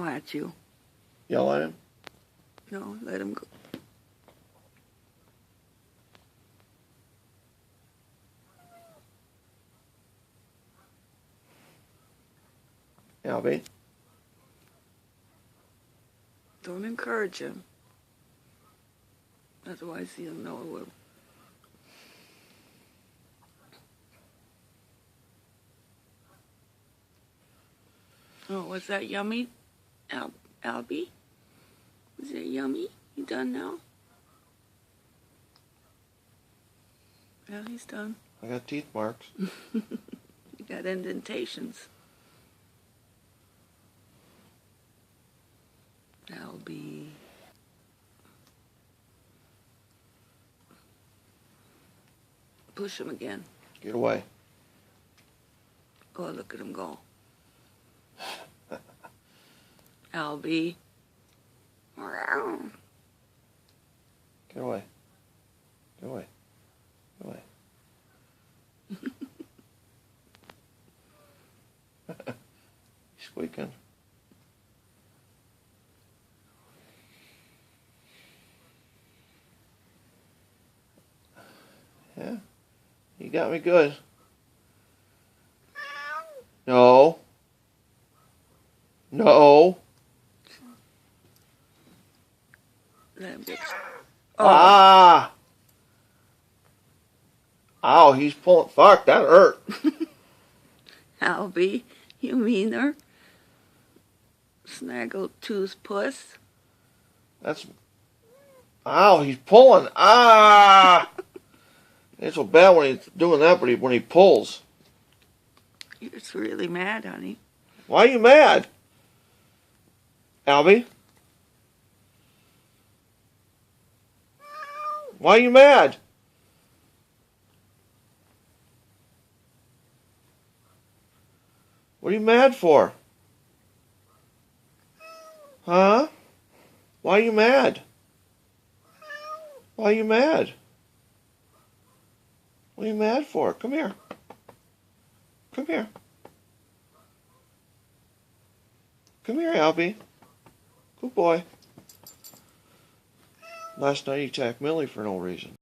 at you. Yell at him? No, let him go. Albie? Don't encourage him. Otherwise he'll know it will. Oh, was that yummy, Albie? Was it yummy? You done now? Yeah, he's done. I got teeth marks. You got indentations. Albie. Push him again. Get away. Oh, look at him go. Albie. Get away. Get away. Get away. He's squeaking. Yeah. You got me good. No. No. Let him get... Oh. Ah! Ow, he's pulling. Fuck, that hurt. Albie, you meaner. Snaggletooth puss. That's... Ow, he's pulling. Ah! It's so bad when he's doing that, but when he pulls. You're really mad, honey. Why are you mad? Albie? Why are you mad? What are you mad for? Huh? Why are you mad? Why are you mad? What are you mad for? Come here. Come here. Come here, Albie. Good boy. Last night he attacked Millie for no reason.